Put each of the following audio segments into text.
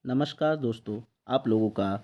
नमस्कार दोस्तों, आप लोगों का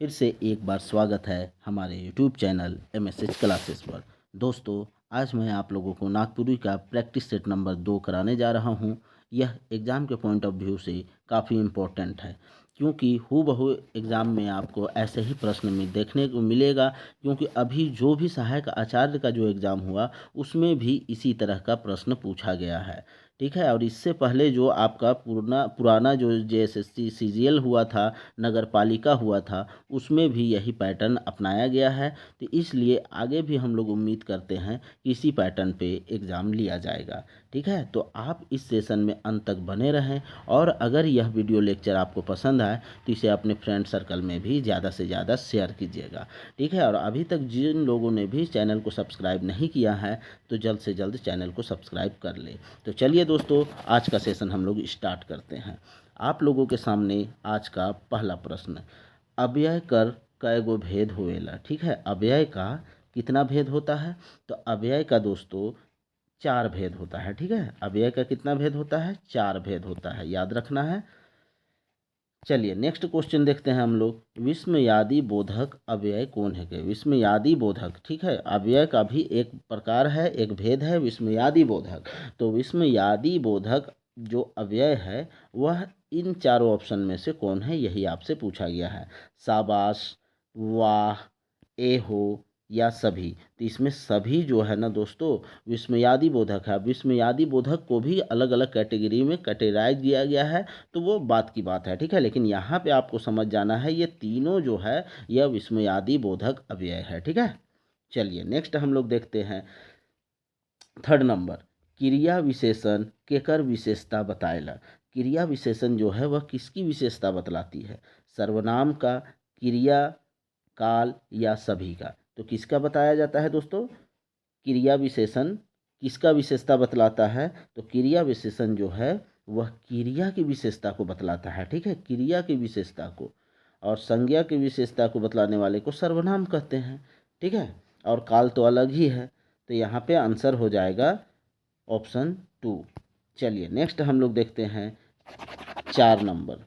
फिर से एक बार स्वागत है हमारे यूट्यूब चैनल एमएसएच क्लासेस पर। दोस्तों, आज मैं आप लोगों को नागपुरी का प्रैक्टिस सेट नंबर 2 कराने जा रहा हूं। यह एग्ज़ाम के पॉइंट ऑफ व्यू से काफ़ी इम्पोर्टेंट है, क्योंकि हूबहू एग्ज़ाम में आपको ऐसे ही प्रश्न में देखने को मिलेगा। क्योंकि अभी जो भी सहायक आचार्य का जो एग्ज़ाम हुआ, उसमें भी इसी तरह का प्रश्न पूछा गया है। ठीक है, और इससे पहले जो आपका पुराना जो जेएसएससी सीजीएल हुआ था, नगर पालिका हुआ था, उसमें भी यही पैटर्न अपनाया गया है। तो इसलिए आगे भी हम लोग उम्मीद करते हैं कि इसी पैटर्न पे एग्ज़ाम लिया जाएगा। ठीक है, तो आप इस सेशन में अंत तक बने रहें। और अगर यह वीडियो लेक्चर आपको पसंद आए तो इसे अपने फ्रेंड सर्कल में भी ज़्यादा से ज़्यादा शेयर कीजिएगा। ठीक है, और अभी तक जिन लोगों ने भी चैनल को सब्सक्राइब नहीं किया है तो जल्द से जल्द चैनल को सब्सक्राइब कर ले। तो चलिए दोस्तों, आज का सेशन हम लोग स्टार्ट करते हैं। आप लोगों के सामने आज का पहला प्रश्न, अव्यय कर कय गो भेद होएला। ठीक है, अव्यय का कितना भेद होता है? तो अव्यय का दोस्तों 4 भेद होता है। ठीक है, अव्यय का कितना भेद होता है? 4 भेद होता है, याद रखना है। चलिए नेक्स्ट क्वेश्चन देखते हैं हम लोग। विस्मयादि बोधक अव्यय कौन है के? विस्मयादि बोधक, ठीक है, अव्यय का भी एक प्रकार है, एक भेद है विस्मयादि बोधक। तो विस्मयादि बोधक जो अव्यय है वह इन चारों ऑप्शन में से कौन है, यही आपसे पूछा गया है। शाबाश, वाह, एहो या सभी। तो इसमें सभी जो है ना दोस्तों विस्मयादि बोधक है। विस्मयादि बोधक को भी अलग अलग कैटेगरी में कैटेगराइज दिया गया है, तो वो बात की बात है। ठीक है, लेकिन यहाँ पे आपको समझ जाना है ये तीनों जो है यह विस्मयादि बोधक अव्यय है। ठीक है, चलिए नेक्स्ट हम लोग देखते हैं थर्ड नंबर, क्रिया विशेषण केकर विशेषता बताएला। क्रिया विशेषण जो है वह किसकी विशेषता बतलाती है? सर्वनाम का, क्रिया, काल या सभी का? तो किसका बताया जाता है दोस्तों? क्रिया विशेषण किसका विशेषता बतलाता है? तो क्रिया विशेषण जो है वह क्रिया की विशेषता को बतलाता है। ठीक है, क्रिया की विशेषता को, और संज्ञा की विशेषता को बतलाने वाले को सर्वनाम कहते हैं। ठीक है, और काल तो अलग ही है। तो यहाँ पे आंसर हो जाएगा ऑप्शन 2। चलिए नेक्स्ट हम लोग देखते हैं 4 नंबर,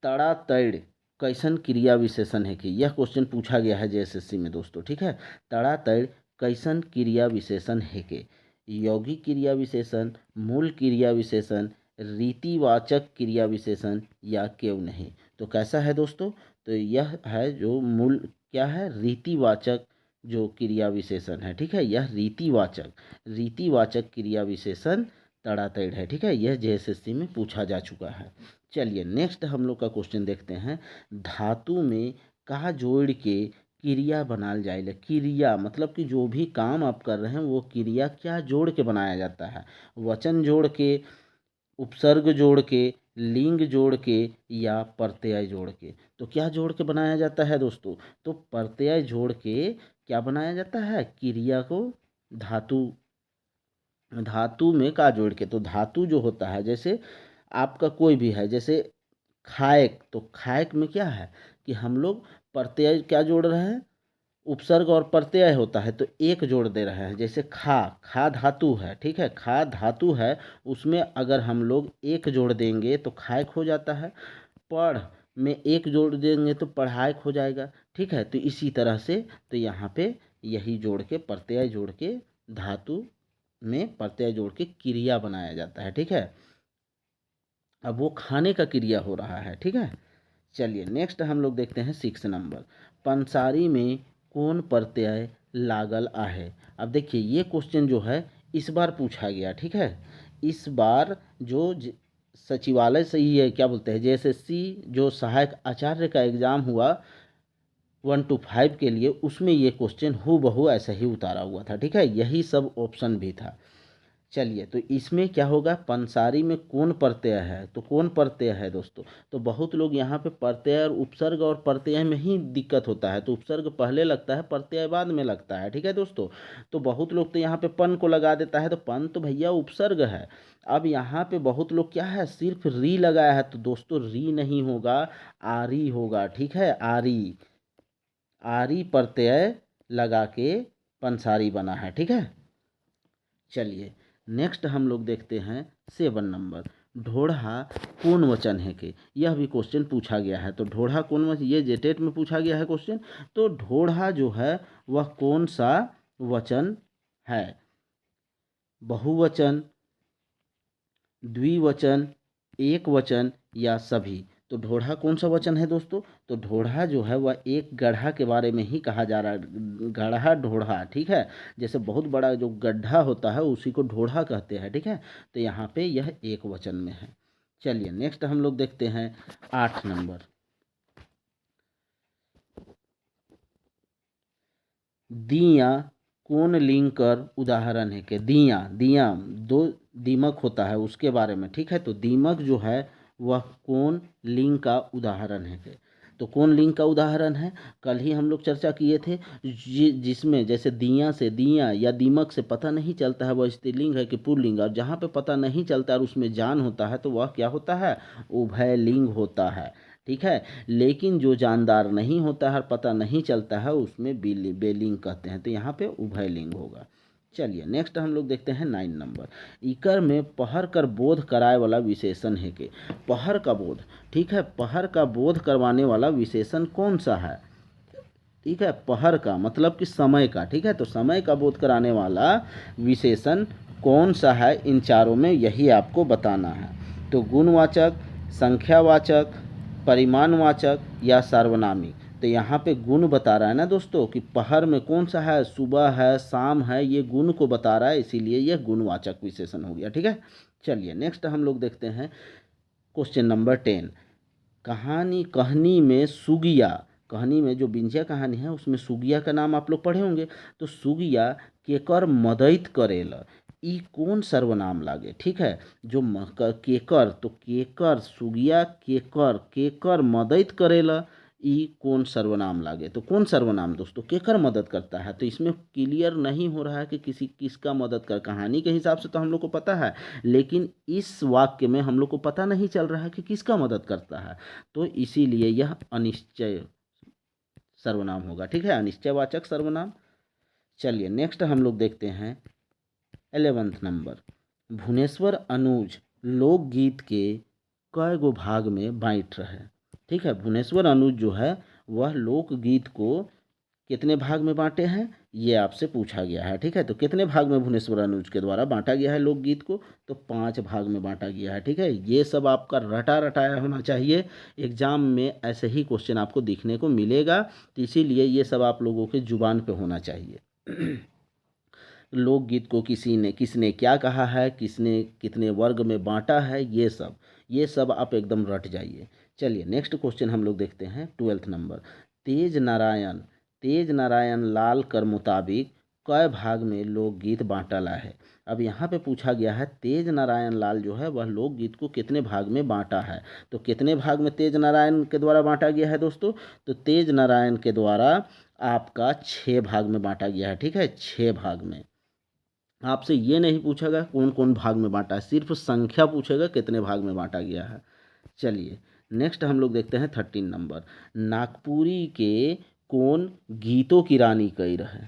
तड़ा तैड़ कैसन क्रिया विशेषण है कि? यह क्वेश्चन पूछा गया है जेएसएससी में दोस्तों। ठीक है, तड़ा तैड़ कैसन क्रिया विशेषण है के? यौगिक क्रिया विशेषण, मूल क्रिया विशेषण, रीतिवाचक क्रिया विशेषण या क्यों नहीं? तो कैसा है दोस्तों? तो यह है जो मूल क्या है, रीतिवाचक जो क्रिया विशेषण है। ठीक है, यह रीतिवाचक क्रिया विशेषण तड़ा तैड़ है। ठीक है, यह जेएसएससी में पूछा जा चुका है। चलिए नेक्स्ट हम लोग का क्वेश्चन देखते हैं, धातु में का जोड़ के क्रिया बनाल जाएला। क्रिया मतलब कि जो भी काम आप कर रहे हैं वो क्रिया क्या जोड़ के बनाया जाता है? वचन जोड़ के, उपसर्ग जोड़ के, लिंग जोड़ के या प्रत्यय जोड़ के? तो क्या जोड़ के बनाया जाता है दोस्तों? तो प्रत्यय जोड़ के क्या बनाया जाता है? क्रिया को धातु धातु में का जोड़ के। तो धातु जो होता है, जैसे आपका कोई भी है, जैसे खाएक, तो खाएक में क्या है कि हम लोग प्रत्यय क्या जोड़ रहे हैं? उपसर्ग और प्रत्यय होता है तो एक जोड़ दे रहे हैं। जैसे खा, खा धातु है। ठीक है, खा धातु है, उसमें अगर हम लोग एक जोड़ देंगे तो खाएक हो जाता है। पढ़ में एक जोड़ देंगे तो पढ़ाएक हो जाएगा। ठीक है, तो इसी तरह से तो यहाँ पे यही जोड़ के, प्रत्यय जोड़ के, धातु में प्रत्यय जोड़ के क्रिया बनाया जाता है। ठीक है, अब वो खाने का क्रिया हो रहा है। ठीक है, चलिए नेक्स्ट हम लोग देखते हैं 6 नंबर, पंसारी में कौन प्रत्यय लागल आहे। अब देखिए ये क्वेश्चन जो है इस बार पूछा गया। ठीक है, इस बार जो सचिवालय से ही है, क्या बोलते हैं, जेएसएससी जो सहायक आचार्य का एग्ज़ाम हुआ 1 to 5 के लिए, उसमें ये क्वेश्चन हूबहू ऐसा ही उतारा हुआ था। ठीक है, यही सब ऑप्शन भी था। चलिए, तो इसमें क्या होगा, पंसारी में कौन प्रत्यय है? तो कौन प्रत्यय है दोस्तों? तो बहुत लोग यहाँ पे प्रत्यय और उपसर्ग और प्रत्यय में ही दिक्कत होता है, तो उपसर्ग पहले लगता है, प्रत्यय बाद में लगता है। ठीक है दोस्तों, तो बहुत लोग तो यहाँ पे पन को लगा देता है, तो पन तो भैया उपसर्ग है। अब यहाँ पे बहुत लोग क्या है, सिर्फ री लगाया है, तो दोस्तों री नहीं होगा, आरी होगा। ठीक है, आरी, आरी प्रत्यय लगा के पंसारी बना है। ठीक है, चलिए नेक्स्ट हम लोग देखते हैं 7 नंबर, ढोढ़ा कौन वचन है के, यह भी क्वेश्चन पूछा गया है। तो ढोढ़ा कौन वचन, ये जेटेट में पूछा गया है क्वेश्चन। तो ढोढ़ा जो है वह कौन सा वचन है, बहुवचन, द्विवचन, एक वचन या सभी। तो ढोढ़ा कौन सा वचन है दोस्तों, तो ढोढ़ा जो है वह एक गड्ढा के बारे में ही कहा जा रहा है, गड्ढा ढोढ़ा, ठीक है। जैसे बहुत बड़ा जो गड्ढा होता है उसी को ढोढ़ा कहते हैं, ठीक है। तो यहाँ पे यह एक वचन में है। चलिए नेक्स्ट हम लोग देखते हैं 8 नंबर। दिया कौन लिंग कर उदाहरण है के, दिया, दिया दो दीमक होता है उसके बारे में, ठीक है। तो दीमक जो है वह कौन लिंग का उदाहरण है के, तो कौन लिंग का उदाहरण है, कल ही हम लोग चर्चा किए थे। जिसमें जैसे दिया से, दिया या दीमक से पता नहीं चलता है वह स्त्रीलिंग है कि पुल्लिंग, और जहाँ पे पता नहीं चलता और उसमें जान होता है तो वह क्या होता है, उभयलिंग होता है, ठीक है। लेकिन जो जानदार नहीं होता है, पता नहीं चलता है, उसमें बेलिंग कहते हैं। तो यहाँ पे उभयलिंग होगा। चलिए नेक्स्ट हम लोग देखते हैं 9 नंबर। इकर में पहर कर बोध कराए वाला विशेषण है के, पहर का बोध, ठीक है, पहर का बोध करवाने वाला विशेषण कौन सा है, ठीक है। पहर का मतलब कि समय का, ठीक है। तो समय का बोध कराने वाला विशेषण कौन सा है, इन चारों में यही आपको बताना है। तो गुणवाचक, संख्यावाचक, परिमाणवाचक या सार्वनामिक। तो यहाँ पे गुण बता रहा है ना दोस्तों कि पहर में कौन सा है, सुबह है, शाम है, ये गुण को बता रहा है, इसीलिए यह गुणवाचक विशेषण हो गया, ठीक है। चलिए नेक्स्ट हम लोग देखते हैं क्वेश्चन नंबर 10। कहानी, कहानी में सुगिया, कहानी में जो बिंजिया कहानी है उसमें सुगिया का नाम आप लोग पढ़े होंगे। तो सुगिया केकर मदद करेला, ई कौन सर्वनाम लागे, ठीक है। जो केकर, तो केकर, सुगिया केकर, केकर मदद करेला, ई कौन सर्वनाम लागे। तो कौन सर्वनाम दोस्तों केकर मदद करता है, तो इसमें क्लियर नहीं हो रहा है कि किसी किसका मदद कर, कहानी के हिसाब से तो हम लोग को पता है, लेकिन इस वाक्य में हम लोग को पता नहीं चल रहा है कि किसका मदद करता है। तो इसीलिए यह अनिश्चय सर्वनाम होगा, ठीक है, अनिश्चयवाचक सर्वनाम। चलिए नेक्स्ट हम लोग देखते हैं 11 नंबर। भुवनेश्वर अनुज लोकगीत के कई गो भाग में बांट रहे, ठीक है। भुवनेश्वर अनुज जो है वह लोकगीत को कितने भाग में बांटे हैं, ये आपसे पूछा गया है, ठीक है। तो कितने भाग में भुवनेश्वर अनुज के द्वारा बांटा गया है लोकगीत को, तो 5 भाग में बांटा गया है, ठीक है। ये सब आपका रटा रटाया होना चाहिए, एग्जाम में ऐसे ही क्वेश्चन आपको दिखने को मिलेगा, तो इसीलिए ये सब आप लोगों के जुबान पे होना चाहिए। लोकगीत को किसने क्या कहा है, किसने कितने वर्ग में बांटा है, ये सब आप एकदम रट जाइए। चलिए नेक्स्ट क्वेश्चन हम लोग देखते हैं 12 नंबर। तेज नारायण लाल कर मुताबिक कई भाग में लोकगीत बांटला है। अब यहाँ पे पूछा गया है तेज नारायण लाल जो है वह लोकगीत को कितने भाग में बांटा है। तो कितने भाग में तेज नारायण के द्वारा बांटा गया है दोस्तों, तो तेज नारायण के द्वारा आपका 6 भाग में बांटा गया है, ठीक है, 6 भाग में। आपसे ये नहीं पूछेगा कौन कौन भाग में बांटा है, सिर्फ संख्या पूछेगा कितने भाग में बांटा गया है। चलिए नेक्स्ट हम लोग देखते हैं 13 नंबर। नागपुरी के कौन गीतों की रानी कही रहे,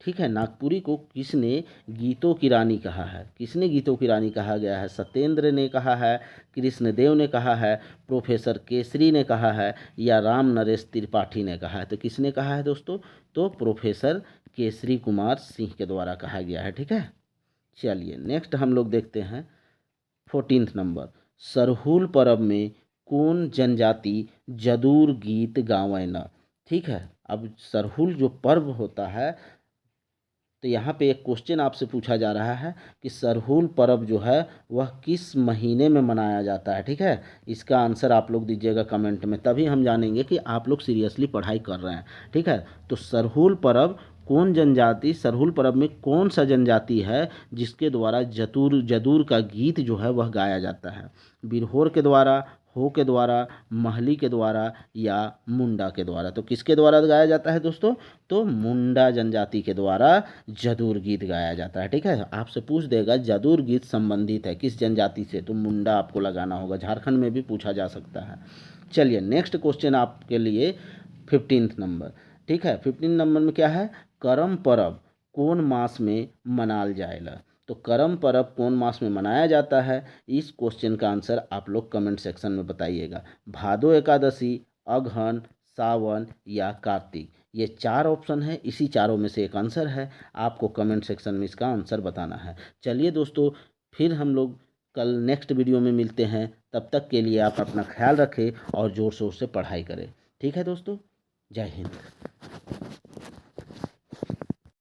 ठीक है। नागपुरी को किसने गीतों की रानी कहा है, किसने गीतों की रानी कहा गया है, सत्येंद्र ने कहा है, कृष्णदेव ने कहा है, प्रोफेसर केसरी ने कहा है, या राम नरेश त्रिपाठी ने कहा है। तो किसने कहा है दोस्तों, तो प्रोफेसर केसरी कुमार सिंह के द्वारा कहा गया है, ठीक है। चलिए नेक्स्ट हम लोग देखते हैं 14 नंबर। सरहुल पर्व में कौन जनजाति जदूर गीत गावे न, ठीक है। अब सरहुल जो पर्व होता है, तो यहाँ पे एक क्वेश्चन आपसे पूछा जा रहा है कि सरहुल पर्व जो है वह किस महीने में मनाया जाता है, ठीक है। इसका आंसर आप लोग दीजिएगा कमेंट में, तभी हम जानेंगे कि आप लोग सीरियसली पढ़ाई कर रहे हैं, ठीक है। तो सरहुल पर्व कौन जनजाति, सरहुल पर्व में कौन सा जनजाति है जिसके द्वारा जदूर का गीत जो है वह गाया जाता है, बिरहोर के द्वारा, हो के द्वारा, महली के द्वारा या मुंडा के द्वारा। तो किसके द्वारा गाया जाता है दोस्तों, तो मुंडा जनजाति के द्वारा जदूर गीत गाया जाता है, ठीक है। आपसे पूछ देगा जदूर गीत संबंधित है किस जनजाति से, तो मुंडा आपको लगाना होगा, झारखंड में भी पूछा जा सकता है। चलिए नेक्स्ट क्वेश्चन आपके लिए 15 नंबर, ठीक है। 15 नंबर में क्या है, करम परब कौन मास में मनाल जाएला। तो करम पर्व कौन मास में मनाया जाता है? इस क्वेश्चन का आंसर आप लोग कमेंट सेक्शन में बताइएगा। भादो एकादशी, अगहन, सावन या कार्तिक, ये 4 ऑप्शन है, इसी चारों में से एक आंसर है। आपको कमेंट सेक्शन में इसका आंसर बताना है। चलिए दोस्तों, फिर हम लोग कल नेक्स्ट वीडियो में मिलते हैं। तब तक के लिए आप अपना ख्याल रखें और ज़ोर शोर से पढ़ाई करें। ठीक है दोस्तों, जय हिंद।